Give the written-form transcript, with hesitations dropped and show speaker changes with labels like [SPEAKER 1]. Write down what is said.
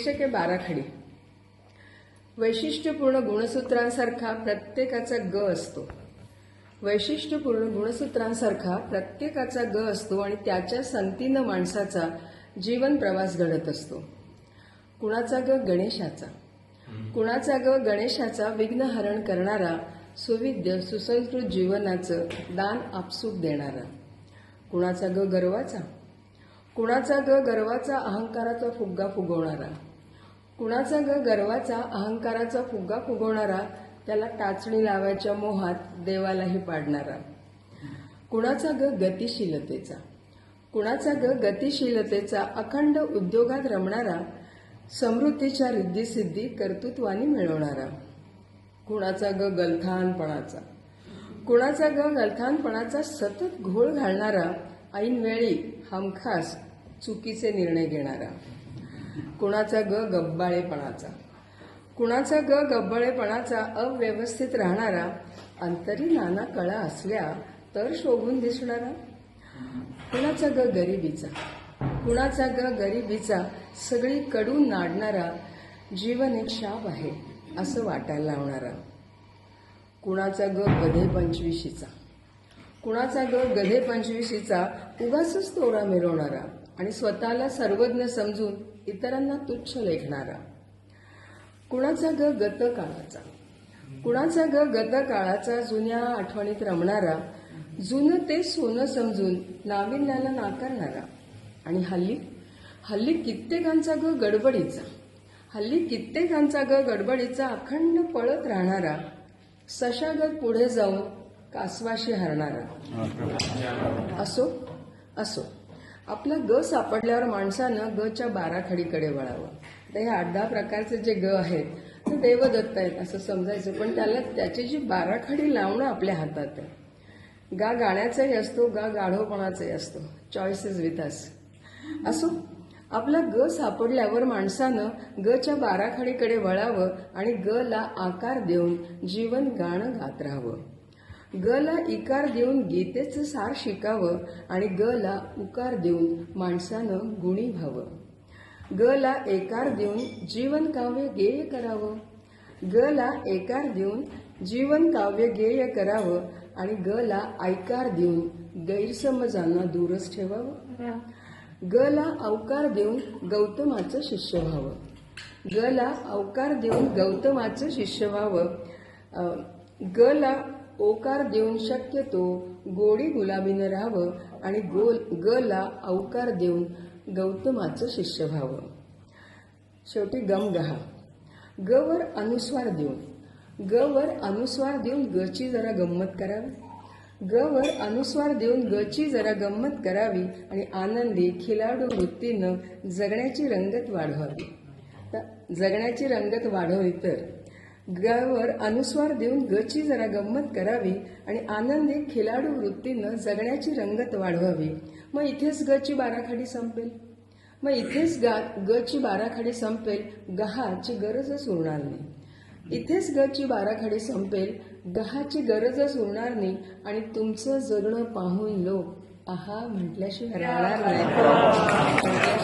[SPEAKER 1] शिक्षक आहे बाराखडी. वैशिष्ट्यपूर्ण गुणसूत्रांसारखा प्रत्येकाचा ग असतो. वैशिष्ट्यपूर्ण गुणसूत्रांसारखा प्रत्येकाचा ग असतो आणि त्याच्या संगतीनं माणसाचा जीवन प्रवास घडत असतो. कुणाचा ग गणेशाचा. कुणाचा ग गणेशाचा विघ्नहरण करणारा, सुविद्य सुसंस्कृत जीवनाचं दान आपसूक देणारा. कुणाचा ग गर्वाचा. कुणाचा ग गर्वाचा अहंकाराचा फुग्गा फुगवणारा. कुणाचा ग गर्वाचा अहंकाराचा फुग्गा फुगवणारा, त्याला टाचणी लावायच्या मोहात देवालाही पाडणारा. कुणाचा ग गतिशीलतेचा. कुणाचा ग गतिशीलतेचा अखंड उद्योगात रमणारा, समृद्धीच्या रिद्धिसिद्धी कर्तृत्वाने मिळवणारा. कुणाचा ग गलथानपणाचा. कुणाचा ग गलथानपणाचा सतत घोळ घालणारा, ऐनवेळी हमखास चुकीचे निर्णय घेणारा. कुणाचा ग गब्बाळेपणाचा. कुणाचा ग गब्बाळेपणाचा अव्यवस्थित राहणारा, अंतरी नाना कळा असल्या तर शोभून दिसणारा. कुणाचा ग गरिबीचा. कुणाचा ग गरिबीचा सगळी कडून नाडणारा, जीवन एक शाप आहे असं वाटायला लावणारा. कुणाचा ग गधे पंचवीशीचा. कुणाचा ग गधे पंचवीशीचा उगाचच तोरा मिरवणारा आणि स्वतःला सर्वज्ञ समजून इतरांना तुच्छ लेखणारा. कुणाचा ग गतकाळाचा. कुणाचा ग गतकाळाचा जुन्या आठवणीत रमणारा, जुनं ते सोनं समजून नाविन्याला नाकारणारा. आणि हल्ली कित्येकांचा ग गडबडीचा. हल्ली कित्येकांचा ग गडबडीचा अखंड पळत राहणारा, सशागत पुढे जाऊन कासवाशी हरणारा. असो असो, आपला ग सापडल्यावर माणसानं गच्या बाराखडीकडे वळावं. तर हे 8-10 प्रकारचे जे ग आहेत ते देवदत्त आहेत असं समजायचं, पण त्याची जी बाराखडी लावणं आपल्या हातात आहे. गा गाण्याचाही असतो, गा गाढवपणाचाही असतो. Choice is with us. असो, आपला ग सापडल्यावर माणसानं गच्या बाराखडीकडे वळावं आणि ग ला आकार देऊन जीवन गाणं गात राहावं. ग ला इकार देऊन गीतेचं सार शिकावं आणि ग ला उकार देऊन माणसानं गुणी व्हावं. ग ला एकार देऊन जीवन काव्य गेय करावं. ग ला एकार देऊन जीवन काव्य गेय करावं आणि ग ला ऐकार देऊन गैरसमजांना दूरच ठेवावं. ग ला अवकार देऊन गौतमाचं शिष्य व्हावं. ग ला अवकार देऊन गौतमाचं शिष्य व्हावं. ग ला ओकार देऊन शक्यतो गोडी गुलाबीनं राहावं आणि ग ला अवकार देऊन गौतमाचं शिष्य व्हावं. शेवटी गमगहा. ग वर अनुस्वार देऊन. ग वर अनुस्वार देऊन गची जरा गंमत करावी. ग वर अनुस्वार देऊन गची जरा गंमत करावी आणि आनंदी खिलाडू वृत्तीनं जगण्याची रंगत वाढवावी. जगण्याची रंगत वाढवली तर ग वर अनुस्वार देऊन गची जरा गंमत करावी आणि आनंदी खिलाडू वृत्तीनं जगण्याची रंगत वाढवावी. मग इथेच गची बाराखडी संपेल. मग इथेच गची बाराखडी संपेल. गहाची गरजच उरणार नाही. इथेच गची बाराखडी संपेल. गहाची गरजच उरणार नाही आणि तुमचं जगणं पाहून लोक आहा म्हटल्याशिवाय राहणार नाही.